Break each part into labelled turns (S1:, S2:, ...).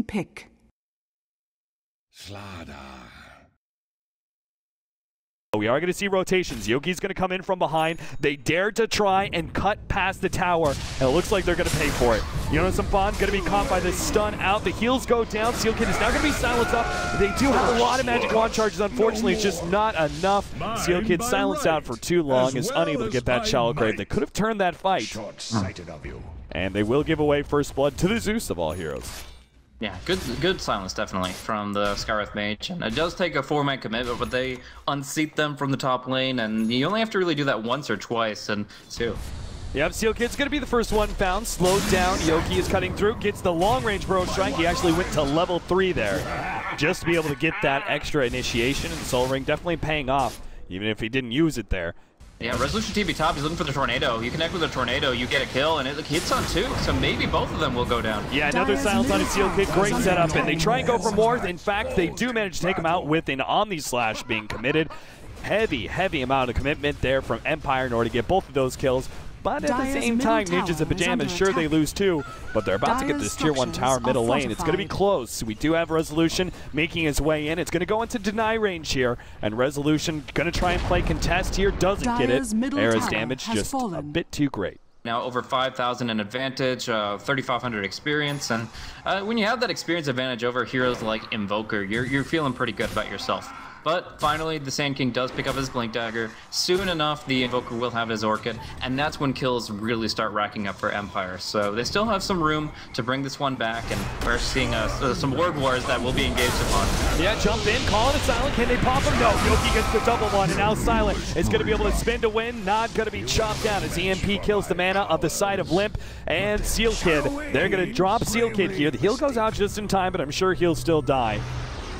S1: pick.
S2: We are going to see rotations. Yogi's going to come in from behind. They dared to try and cut past the tower, and it looks like they're going to pay for it. Ninjas-in-Pyjamas going to be caught by the stun out. The heals go down. Sealkid is now going to be silenced up. They do have a lot of magic wand charges. Unfortunately, it's just not enough. Sealkid silenced out for too long, is unable to get that shallow grave. They could have turned that fight. And they will give away first blood to the Zeus of all heroes.
S3: Yeah, good silence, definitely, from the Skywrath Mage. And it does take a 4-man commitment, but they unseat them from the top lane, and you only have to really do that once or twice, and two.
S2: Yep, Sealkid's going to be the first one found. Slowed down. Yoki is cutting through. Gets the long-range burrow strike. He actually went to level 3 there just to be able to get that extra initiation. And Soul Ring definitely paying off, even if he didn't use it there.
S3: Yeah, Resolution TB top, he's looking for the tornado. You connect with the tornado, you get a kill, and it hits on 2, so maybe both of them will go down.
S2: Yeah, another silence on a Sealkid, great setup, and they try and go for more. In fact, they do manage to take him out with an Omni Slash being committed. Heavy amount of commitment there from Empire in order to get both of those kills. But at the same time, Ninjas-in-Pyjamas, sure they lose too, but they're about to get this tier 1 tower middle lane. It's going to be close. We do have Resolution making his way in. It's going to go into deny range here, and Resolution going to try and play contest here. Doesn't get it. Era's damage just a bit too great.
S3: Now over 5,000 in advantage, 3,500 experience, and when you have that experience advantage over heroes like Invoker, you're feeling pretty good about yourself. But finally, the Sand King does pick up his Blink Dagger. Soon enough, the Invoker will have his Orchid, and that's when kills really start racking up for Empire. So they still have some room to bring this one back, and we're seeing some Word Wars that will be engaged upon.
S2: Yeah, jump in, call it a Silent. Can they pop him? No, Yoki gets the double one, and now Silent is going to be able to spin to win. Not going to be chopped down as EMP kills the mana of the side of Limp and Sealkid. They're going to drop Sealkid here. The heal goes out just in time, but I'm sure he'll still die.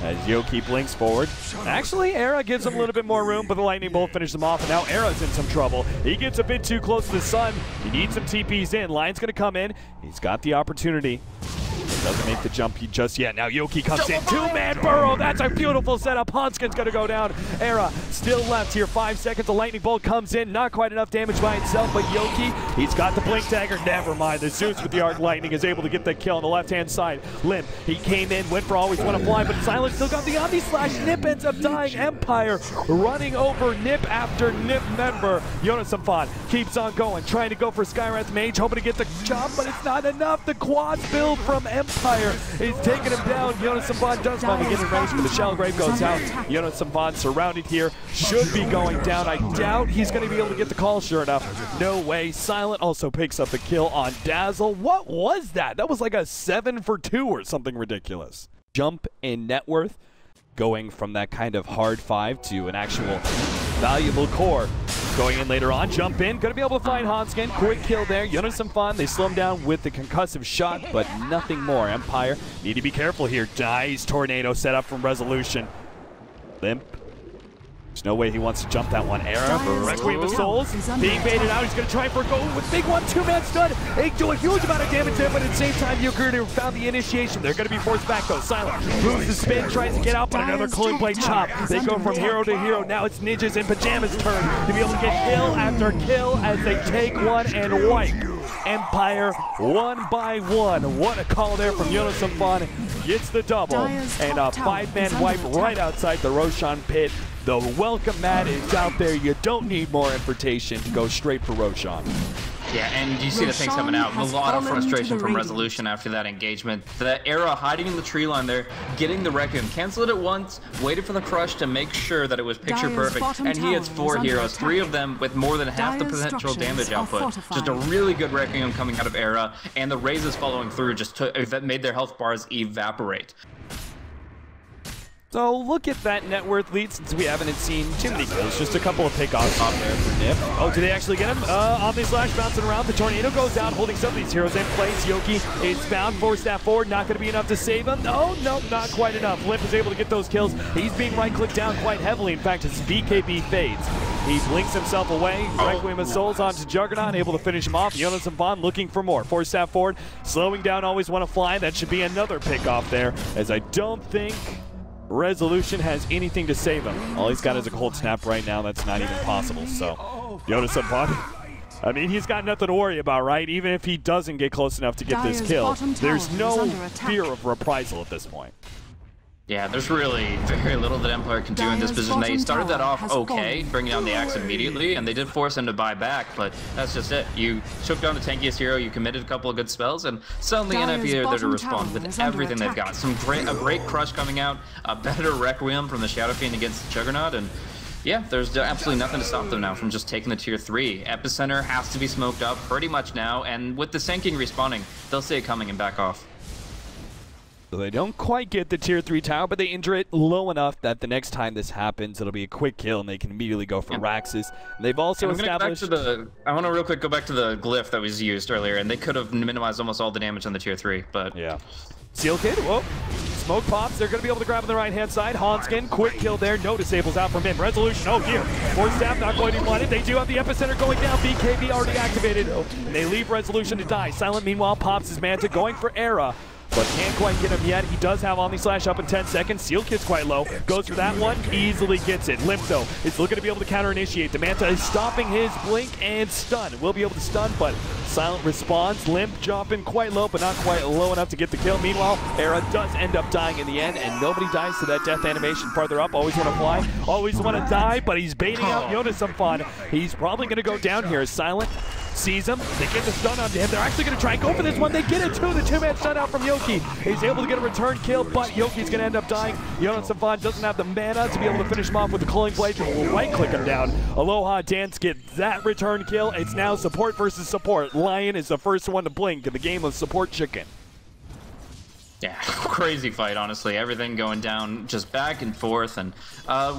S2: As Yoki blinks forward. Actually, Era gives him a little bit more room, but the Lightning Bolt finishes him off, and now Era's in some trouble. He gets a bit too close to the sun. He needs some TPs in. Lion's going to come in. He's got the opportunity. Doesn't make the jump just yet. Now Yoki comes in. 2-man burrow. That's a beautiful setup. Hanskin's going to go down. Era still left here. 5 seconds. The Lightning Bolt comes in. Not quite enough damage by itself, but Yoki, he's got the Blink Dagger. Never mind. The Zeus with the Arc Lightning is able to get the kill on the left-hand side. Limp, he came in, went for Always Wanna Fly, but Silent still got the Omni Slash. Nip ends up dying. Empire running over Nip after Nip member. Ninjas-in-Pyjamas keeps on going, trying to go for Skywrath Mage, hoping to get the job, but it's not enough. The quad build from Empire is taking him down. Ninjas-in-Pyjamas does finally get in range, but the shallow grave goes out. Ninjas-in-Pyjamas surrounded here, should be going down. I doubt he's going to be able to get the call, sure enough. No way. Silent also picks up the kill on Dazzle. What was that? That was like a 7 for 2 or something ridiculous. Jump in net worth, going from that kind of hard 5 to an actual valuable core. Going in later on, jump in, gonna be able to find Hanskin. Quick kill there. Ninjas-in-Pyjamas, they slow him down with the concussive shot, but nothing more. Empire need to be careful here. Nice tornado set up from Resolution. Limp. There's no way he wants to jump that one. Era, Requiem of Souls, being baited out. He's going to try for a goal with big one, 2-man stun. They do a huge amount of damage there, but at the same time, Yoki found the initiation. They're going to be forced back though. Silent moves the spin, tries to get out, but another clone blade chop. They go from hero to hero. Now it's Ninjas-in-Pyjamas' turn to be able to get kill after kill as they take one and wipe Empire 1 by 1. What a call there from Ninjas-in-Pyjamas. Gets the double and a 5-man wipe right outside the Roshan pit. The welcome mat is out there. You don't need more invitation to go straight for Roshan.
S3: Yeah, and you see the things coming out. A lot of frustration from Resolution after that engagement. The Era hiding in the tree line there, getting the Requiem. Canceled it once, waited for the crush to make sure that it was picture perfect, and he hits 4 heroes, 3 of them with more than half the potential damage output. Just a really good Requiem coming out of Era, and the raises following through just made their health bars evaporate.
S2: So look at that net worth lead since we haven't seen too many kills. Just a couple of pickoffs on there for Nip. Oh, do they actually get him? Omni Slash bouncing around. The tornado goes down, holding some of these heroes in place. Yoki is found, forced that forward. Not going to be enough to save him. Oh, no, not quite enough. Limp is able to get those kills. He's being right-clicked down quite heavily. In fact, his BKB fades. He blinks himself away. Requiem of Souls onto Juggernaut, able to finish him off. Ninjas-in-Pyjamas looking for more. Force that forward, slowing down, Always Wanna Fly. That should be another pickoff there, as I don't think Resolution has anything to save him. All he's got is a cold snap right now. That's not even possible. So, Ninjas-in-Pyjamas I mean, he's got nothing to worry about, right? Even if he doesn't get close enough to get this kill, there's no fear of reprisal at this point.
S3: Yeah, there's really very little that Empire can do in this position. They started that off okay, bringing down the axe immediately, and they did force him to buy back, but that's just it. You took down the tankiest hero, you committed a couple of good spells, and suddenly NIP are there to respond with everything they've got. A great crush coming out, a better Requiem from the Shadow Fiend against the Juggernaut, and yeah, there's absolutely nothing to stop them now from just taking the tier 3. Epicenter has to be smoked up pretty much now, and with the Sand King respawning, they'll see it coming and back off.
S2: So they don't quite get the tier 3 tower, but they injure it low enough that the next time this happens, it'll be a quick kill and they can immediately go for Raxus. And they've also established...
S3: I want to real quick go back to the glyph that was used earlier, and they could have minimized almost all the damage on the tier 3, but...
S2: Yeah. Seal Kid, whoa. Smoke pops, they're going to be able to grab on the right-hand side. Hanskin, quick kill there, no disables out from him. Resolution, oh here. Force Staff not going to be wanted. They do have the Epicenter going down. BKB already activated. And they leave Resolution to die. Silent, meanwhile, pops his Manta, going for Era. But can't quite get him yet. He does have Omni Slash up in 10 seconds. Seal Kid's quite low. Goes for that one. Easily gets it. Limp, though, is looking to be able to counter-initiate. The Manta is stopping his blink and stun. Will be able to stun, but Silent responds. Limp dropping quite low, but not quite low enough to get the kill. Meanwhile, Era does end up dying in the end, and nobody dies to that death animation farther up. Always want to fly. Always want to die, but he's baiting out Yonasamfan. He's probably going to go down here. Silent sees him. They get the stun onto him. They're actually going to try and go for this one. They get it too. The two-man stun out from Yoki. He's able to get a return kill, but Yoki's going to end up dying. Yonasamfan doesn't have the mana to be able to finish him off with the Culling Blade. Will right-click him down. Aloha Dance gets that return kill. It's now support versus support. Lion is the first one to blink in the game of support chicken.
S3: Yeah, crazy fight, honestly. Everything going down just back and forth, and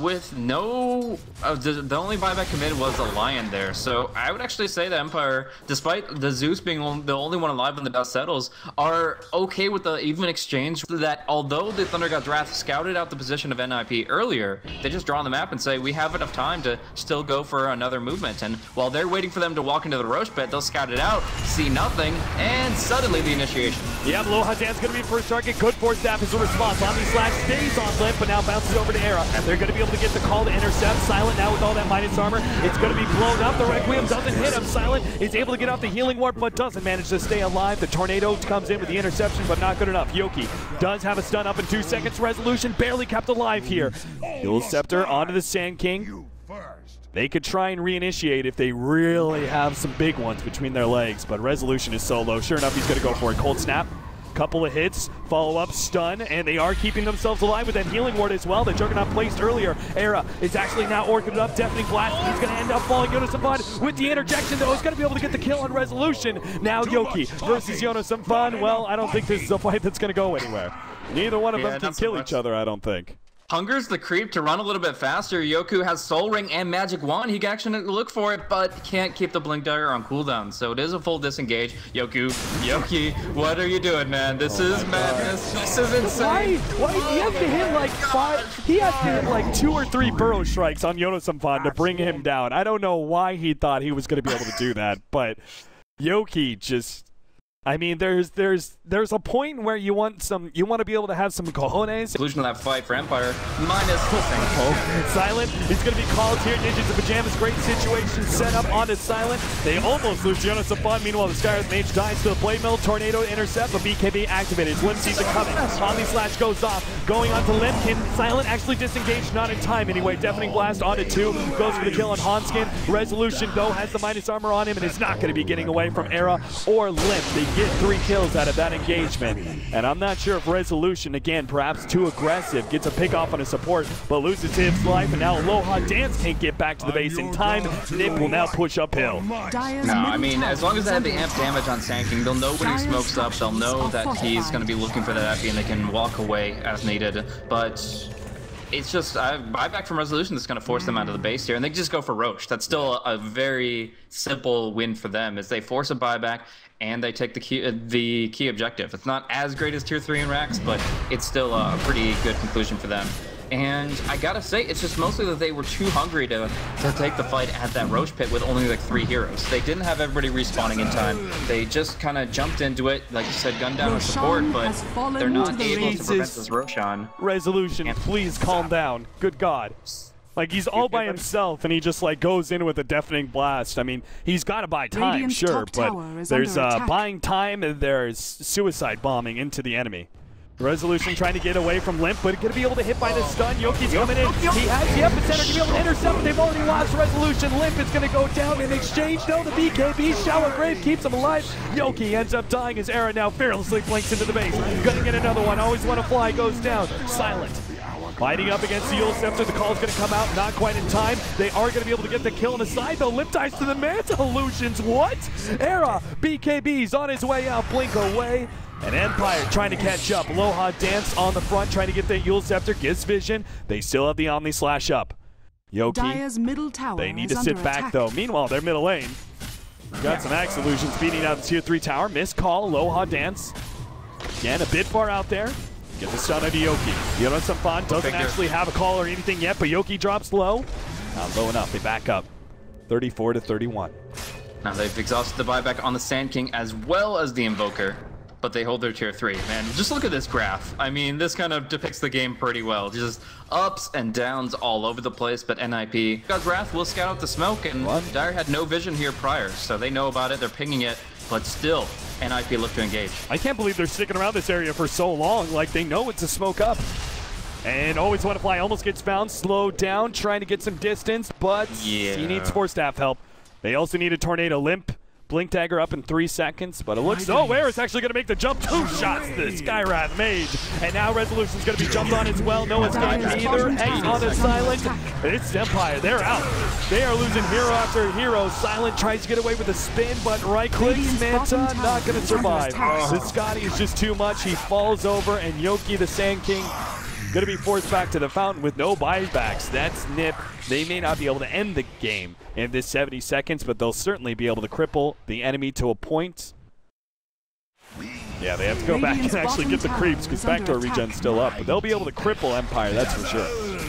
S3: with no... the only buyback committed was a Lion there, so I would actually say that Empire, despite the Zeus being the only one alive when the dust settles, are okay with the even exchange that although the Thunder God's Wrath scouted out the position of NIP earlier, they just draw on the map and say, we have enough time to still go for another movement, and while they're waiting for them to walk into the Roche pit, they'll scout it out, see nothing, and suddenly the initiation.
S2: Yeah, Aloha Dance going to be first target. Good Force Staff is a response. Omni Slash stays on Limp, but now bounces over to Era. They're going to be able to get the call to intercept. Silent now with all that minus armor. It's going to be blown up. The Requiem doesn't hit him. Silent is able to get off the healing warp, but doesn't manage to stay alive. The Tornado comes in with the interception, but not good enough. Yoki does have a stun up in 2 seconds. Resolution barely kept alive here. Dual Scepter onto the Sand King. They could try and reinitiate if they really have some big ones between their legs, but Resolution is so low. Sure enough, he's going to go for it. Cold Snap. Couple of hits, follow up, stun, and they are keeping themselves alive with that healing ward as well. The Juggernaut placed earlier. Era is actually now orchided up, Deafening Blast. He's going to end up falling. Yonasamfan with the interjection, though, is going to be able to get the kill on Resolution. Now Yoki versus Yonasamfan. Well, I don't think this is a fight that's going to go anywhere. Neither one of them can kill each other, I don't think.
S3: Hunger's the creep to run a little bit faster. Yoku has Soul Ring and Magic Wand. He can actually look for it, but can't keep the Blink Dagger on cooldown. So it is a full disengage. Yoki, what are you doing, man? This is madness. This is insane.
S2: Why? He has to hit like 5. He has to hit like 2 or 3 burrow strikes on Yonasamfan to bring him down. I don't know why he thought he was going to be able to do that, but Yoki just... I mean, there's a point where you want to be able to have some cojones.
S3: Conclusion of that fight for Empire, minus
S2: Silent is going to be called here. Ninjas-in-Pyjamas, great situation set up onto Silent. They almost lose Yonasamfan. Meanwhile, the Skyrim Mage dies to the Blade Mill. Tornado intercept, but BKB activated. Limp sees it coming. Omni Slash goes off. Going on to Limp. Can Silent actually disengage? Not in time anyway. Deafening Blast onto 2. Goes for the kill on Hanskin. Resolution, though, has the minus armor on him and is not going to be getting away from Era or Limp. They get 3 kills out of that engagement, and I'm not sure if Resolution, again, perhaps too aggressive, gets a pick off on a support, but loses his life, and now Aloha Dance can't get back to the base in time. Nip will now push uphill.
S3: No, I mean, as long as they have the amp damage on Sand King, they'll know when he smokes up, they'll know that he's going to be looking for that FP, and they can walk away as needed, but... it's just buyback from Resolution that's going to force them out of the base here, and they just go for Roche. That's still a very simple win for them, is they force a buyback, and they take the key objective. It's not as great as Tier 3 and Rax, but it's still a pretty good conclusion for them. And I gotta say, it's just mostly that they were too hungry to take the fight at that Roche pit with only like 3 heroes. They didn't have everybody respawning in time. They just kind of jumped into it, like you said, gun down with support, but they're not able to prevent this Roshan.
S2: Resolution, please calm down. Good God. Like, he's all by himself, and he just, like, goes in with a deafening blast. I mean, he's got to buy time,
S1: Radiant's
S2: sure,
S1: top
S2: but
S1: tower is
S2: there's
S1: under attack.
S2: buying time, and there's suicide bombing into the enemy. Resolution trying to get away from Limp, but going to be able to hit by the stun. Yoki's coming in. He has the epicenter. Going to be able to intercept. They've already lost Resolution. Limp is going to go down in exchange. No, the BKB. Shallow Grave keeps him alive. Yoki ends up dying as Era now fearlessly blinks into the base. Going to get another one. Always want to fly. Goes down. Silent. Fighting up against the Yule Scepter. The call's going to come out. Not quite in time. They are going to be able to get the kill on the side, though. Limp dies to the Manta Illusions. What? Era. BKB's on his way out. Blink away. And Empire trying to catch up. Aloha Dance on the front, trying to get the Yule Scepter. Gets vision. They still have the Omni Slash up. Yoki,
S1: Dire's middle tower
S2: they need to
S1: is
S2: sit
S1: under
S2: back,
S1: attack.
S2: though. Meanwhile, their middle lane. Got some Axe Illusions beating out the Tier 3 tower. Missed call. Aloha Dance. Again, a bit far out there. Get the stun onto Yoki. You know, some fun. Doesn't actually have a call or anything yet, but Yoki drops low. Not low enough. They back up. 34-31.
S3: Now they've exhausted the buyback on the Sand King as well as the Invoker, but they hold their tier 3. Man, just look at this graph. I mean, this kind of depicts the game pretty well. Just ups and downs all over the place, but NIP got Wrath will scout out the smoke, and Dire had no vision here prior, so they know about it. They're pinging it, but still, NIP look to engage.
S2: I can't believe they're sticking around this area for so long. Like, they know it's a smoke up. And always want to fly, almost gets found, slowed down, trying to get some distance, but he needs Force Staff help. They also need a Tornado. Limp. Blink Dagger up in 3 seconds, but it looks... Oh, Era's actually going to make the jump. 2 shots, the Skywrath Mage. And now Resolution's going to be jumped on as well. No escape either. Hangs on to Silent. It's Empire. They're out. They are losing hero after hero. Silent tries to get away with a spin, but right-clicks. Manta not going to survive. The Scotty is just too much. He falls over, and Yoki, the Sand King, going to be forced back to the fountain with no buybacks. That's Nip. They may not be able to end the game in this 70 seconds, but they'll certainly be able to cripple the enemy to a point. Yeah, they have to go back and actually get the creeps because backdoor regen's still up, but they'll be able to cripple Empire, that's for sure.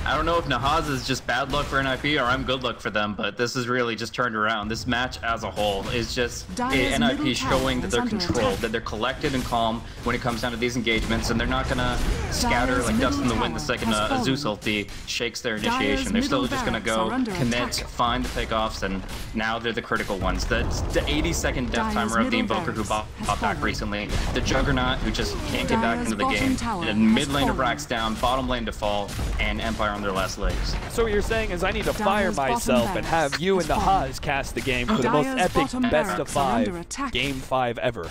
S3: I don't know if Nahaz is just bad luck for NIP or I'm good luck for them, but this is really just turned around. This match as a whole is just NIP showing that they're controlled, that they're collected and calm when it comes down to these engagements, and they're not going to scatter like dust in the wind the second a Zeus ulti shakes their initiation. They're still just going to go, commit, find the pickoffs, and now they're the critical ones. The 80-second death timer of the Invoker who popped back recently, the Juggernaut who just can't get back into the game, and mid lane to Brax down, bottom lane to fall, and Empire on their last legs.
S2: So what you're saying is I need to fire myself and have you and the Haas cast the game for the most epic best of 5 game 5 ever.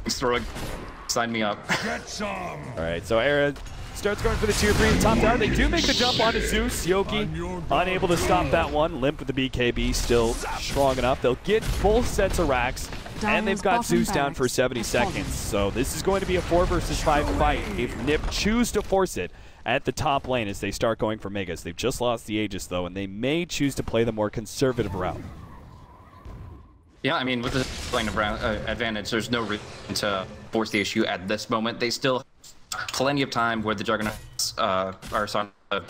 S3: Sign me up.
S2: Alright, so Era starts going for the tier 3 top tower. They do make the jump onto Zeus. Yoki unable to stop that one. Limp with the BKB still strong enough. They'll get both sets of racks, and they've got Zeus down for 70 seconds. So this is going to be a 4 versus 5 fight if Nip choose to force it at the top lane as they start going for Megas. They've just lost the Aegis, though, and they may choose to play the more conservative route.
S3: Yeah, I mean, with the lane advantage, there's no reason to force the issue at this moment. They still have plenty of time where the Juggernauts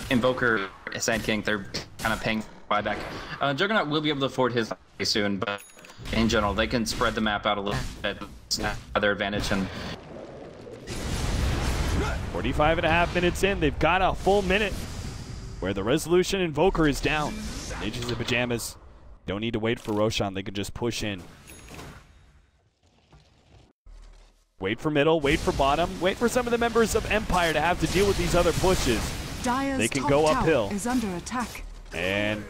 S3: Invoker, Sand King, they're kind of paying buyback. Juggernaut will be able to afford his soon, but in general, they can spread the map out a little bit to their advantage. And
S2: 45.5 minutes in, they've got a full minute where the Resolution Invoker is down. Ninjas-in-Pyjamas don't need to wait for Roshan, they can just push in. Wait for middle, wait for bottom, wait for some of the members of Empire to have to deal with these other pushes. They can go uphill
S1: is under attack
S2: and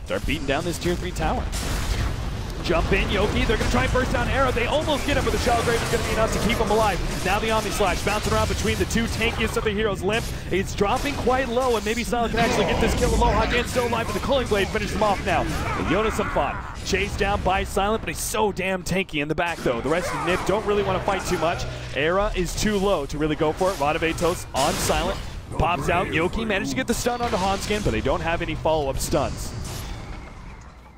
S2: start beating down this tier 3 tower. Jump in, Yoki. They're going to try and burst down Arrow. They almost get him, but the Shallow Grave is going to be enough to keep him alive. Now the Omni Slash bouncing around between the 2 tankiest of the heroes. Limp, it's dropping quite low, and maybe Silent can actually get this kill. Aloha Dance still alive, but the Culling Blade finishes him off now. And Jonas Samfon chased down by Silent, but he's so damn tanky in the back, though. The rest of Nip don't really want to fight too much. Era is too low to really go for it. Radavetos on Silent. Pops out. Yoki managed to get the stun onto Hanskin, but they don't have any follow-up stuns.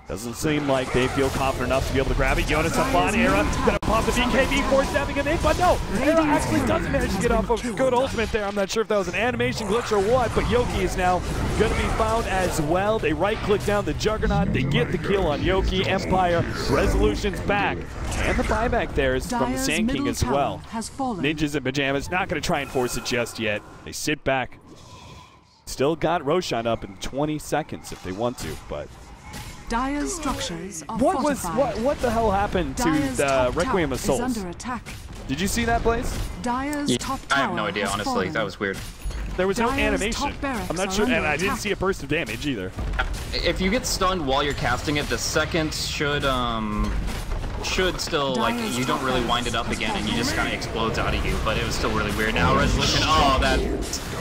S2: Doesn't seem like they feel confident enough to be able to grab it. Jonas Samfon, Era gonna pop the BKB for stabbing him in, but no! Era actually doesn't manage to get off a good ultimate there. I'm not sure if that was an animation glitch or what, but Yoki is now gonna be found as well. They right-click down the Juggernaut. They get the kill on Yoki. Empire, Resolution's back. And the buyback there is from the Sand King as well. Ninjas-in-Pyjamas not gonna try and force it just yet. They sit back. still got Roshan up in 20 seconds if they want to, but...
S1: Dire's structures are fortified.
S2: What the hell happened to
S1: Dire's
S2: the
S1: top
S2: Requiem
S1: tower
S2: of Souls?
S1: is under attack.
S2: Did you see that, Blaze?
S1: Dire's top tower
S3: I have no idea,
S1: has
S3: honestly.
S1: fallen.
S3: That was weird.
S2: There was no
S1: Dire's
S2: animation.
S1: top barracks
S2: I'm not
S1: are
S2: sure,
S1: under
S2: and I didn't
S1: attack.
S2: see a burst of damage either.
S3: If you get stunned while you're casting it, the second should still, like, you don't really wind it up again and you just kind of explodes out of you, but it was still really weird. Now Resolution, oh,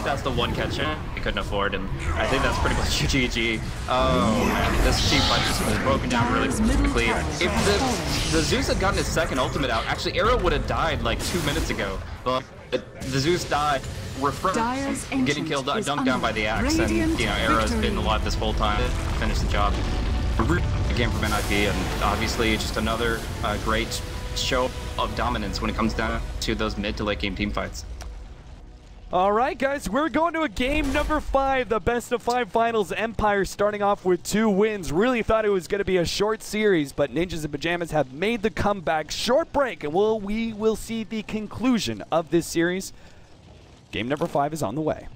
S3: that's the one catch I couldn't afford, and I think that's pretty much GG. Oh man, this team fight just was broken down really quickly. If the Zeus had gotten his second ultimate out, actually Arrow would have died like 2 minutes ago, but the Zeus died, refreshed, getting killed, dunked down by the axe, and you know, Arrow's been alive this whole time to finish the job. A game from NIP, and obviously just another great show of dominance when it comes down to those mid to late game team fights.
S2: All right, guys, we're going to a game number 5, the best of 5 finals. Empire starting off with 2 wins. Really thought it was going to be a short series, but Ninjas-in-Pyjamas have made the comeback. Short break, and we will see the conclusion of this series. Game number 5 is on the way.